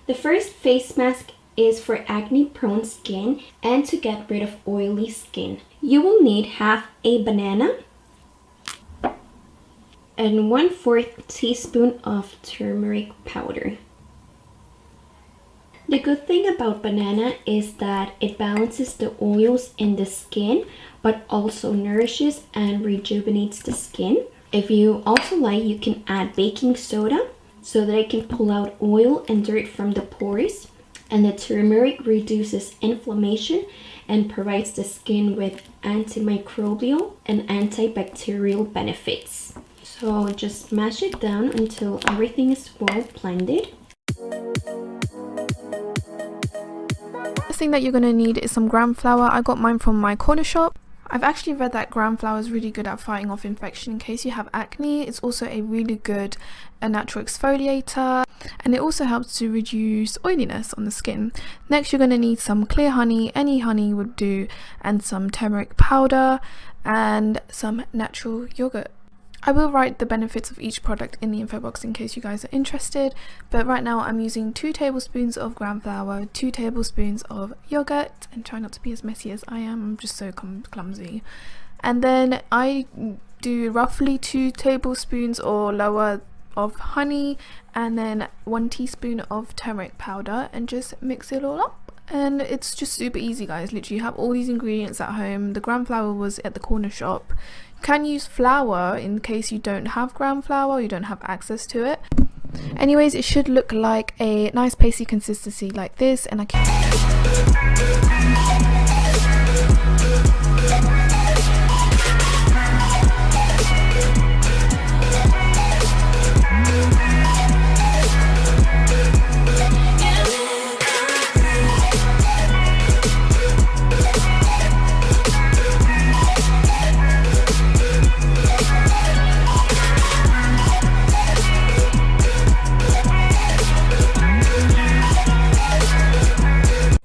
The first face mask is for acne-prone skin and to get rid of oily skin. You will need half a banana and 1/4 teaspoon of turmeric powder. The good thing about banana is that it balances the oils in the skin, but also nourishes and rejuvenates the skin. If you also like, you can add baking soda so that it can pull out oil and dirt from the pores. And the turmeric reduces inflammation and provides the skin with antimicrobial and antibacterial benefits. So just mash it down until everything is well blended. The thing that you're going to need is some gram flour. I got mine from my corner shop. I've actually read that gram flour is really good at fighting off infection in case you have acne. It's also a really good natural exfoliator, and it also helps to reduce oiliness on the skin. Next, you're going to need some clear honey, any honey would do, and some turmeric powder and some natural yogurt. I will write the benefits of each product in the info box in case you guys are interested, but right now I'm using 2 tablespoons of gram flour, 2 tablespoons of yogurt, and try not to be as messy as I am, I'm just so clumsy. And then I do roughly 2 tablespoons or lower of honey, and then 1 teaspoon of turmeric powder, and just mix it all up. And it's just super easy, guys. Literally, you have all these ingredients at home. The gram flour was at the corner shop. You can use flour in case you don't have gram flour, you don't have access to it. Anyways, it should look like a nice pasty consistency like this, and I can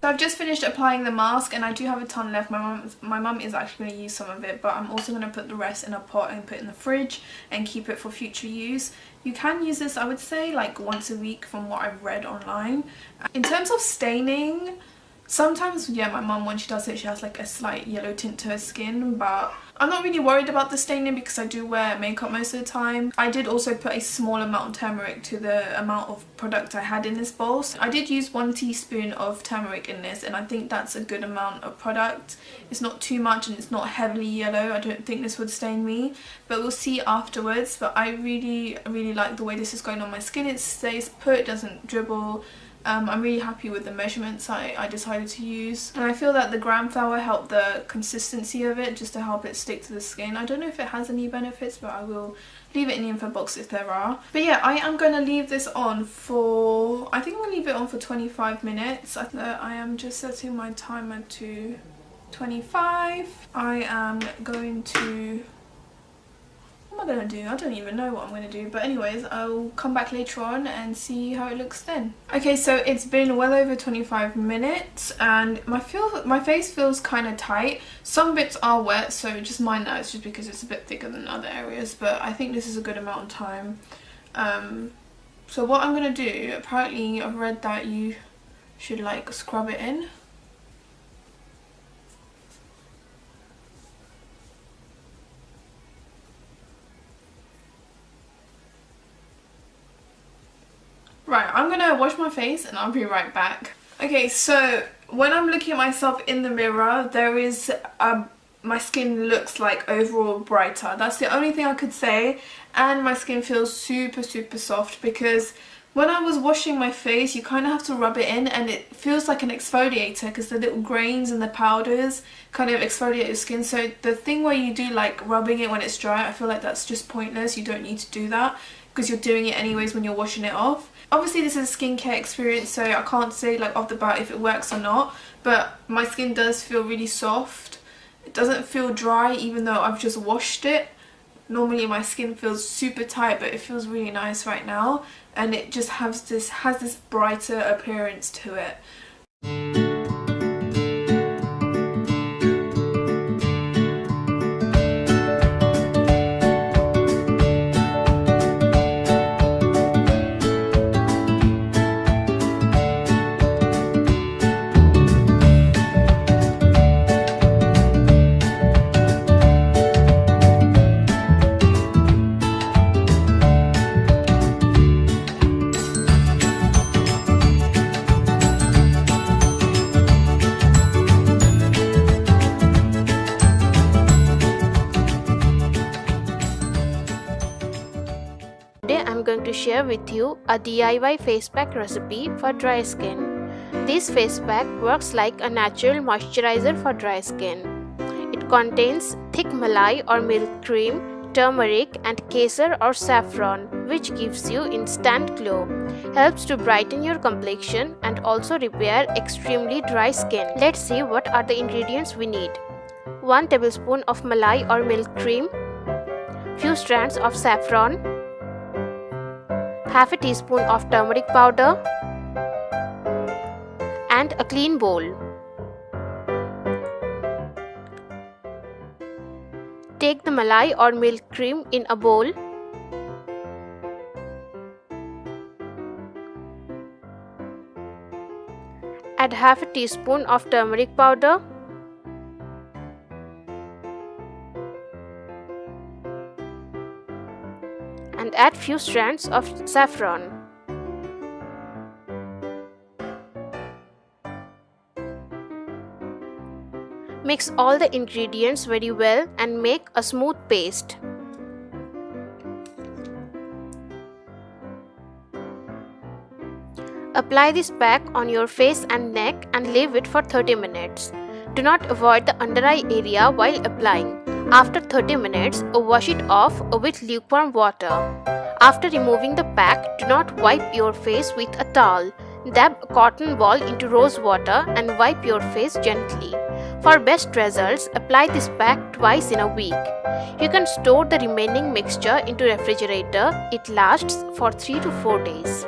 I've just finished applying the mask, and I do have a ton left. My mum is actually going to use some of it, but I'm also going to put the rest in a pot and put it in the fridge and keep it for future use. You can use this, I would say, like once a week from what I've read online. In terms of staining, sometimes, yeah, my mum, when she does it, she has like a slight yellow tint to her skin, but I'm not really worried about the staining because I do wear makeup most of the time. I did also put a small amount of turmeric to the amount of product I had in this bowl. So I did use 1 teaspoon of turmeric in this, and I think that's a good amount of product. It's not too much and it's not heavily yellow. I don't think this would stain me, but we'll see afterwards. But I really like the way this is going on my skin. It stays put, doesn't dribble. I'm really happy with the measurements I decided to use, and I feel that the gram flour helped the consistency of it, just to help it stick to the skin. I don't know if it has any benefits, but I will leave it in the info box if there are. But yeah, I am going to leave this on for, I think I'm going to leave it on for 25 minutes. I am just setting my timer to 25. I am going to, what am I going to do? I don't even know what I'm going to do, but anyways, I'll come back later on and see how it looks then. Okay, so it's been well over 25 minutes and my face feels kind of tight. Some bits are wet, so just mind that. It's just because it's a bit thicker than other areas, but I think this is a good amount of time. So what I'm going to do, apparently I've read that you should like scrub it in. Right, I'm gonna wash my face and I'll be right back. Okay, so when I'm looking at myself in the mirror, there is my skin looks like overall brighter. That's the only thing I could say, and my skin feels super soft, because when I was washing my face, you kind of have to rub it in and it feels like an exfoliator because the little grains and the powders kind of exfoliate your skin. So the thing where you do like rubbing it when it's dry, I feel like that's just pointless. You don't need to do that because you're doing it anyways when you're washing it off. Obviously this is a skincare experience, so I can't say like off the bat if it works or not, but my skin does feel really soft. It doesn't feel dry even though I've just washed it. Normally my skin feels super tight, but it feels really nice right now, and it just has this brighter appearance to it. Today I'm going to share with you a DIY face pack recipe for dry skin. This face pack works like a natural moisturizer for dry skin. It contains thick malai or milk cream, turmeric and kesar or saffron, which gives you instant glow, helps to brighten your complexion and also repair extremely dry skin. Let's see what are the ingredients we need. 1 tablespoon of malai or milk cream, few strands of saffron, half a teaspoon of turmeric powder, and a clean bowl. Take the malai or milk cream in a bowl. Add half a teaspoon of turmeric powder, and add few strands of saffron. Mix all the ingredients very well and make a smooth paste. Apply this pack on your face and neck and leave it for 30 minutes. Do not avoid the under eye area while applying. After 30 minutes, wash it off with lukewarm water. After removing the pack, do not wipe your face with a towel. Dab a cotton ball into rose water and wipe your face gently. For best results, apply this pack twice in a week. You can store the remaining mixture into refrigerator. It lasts for 3 to 4 days.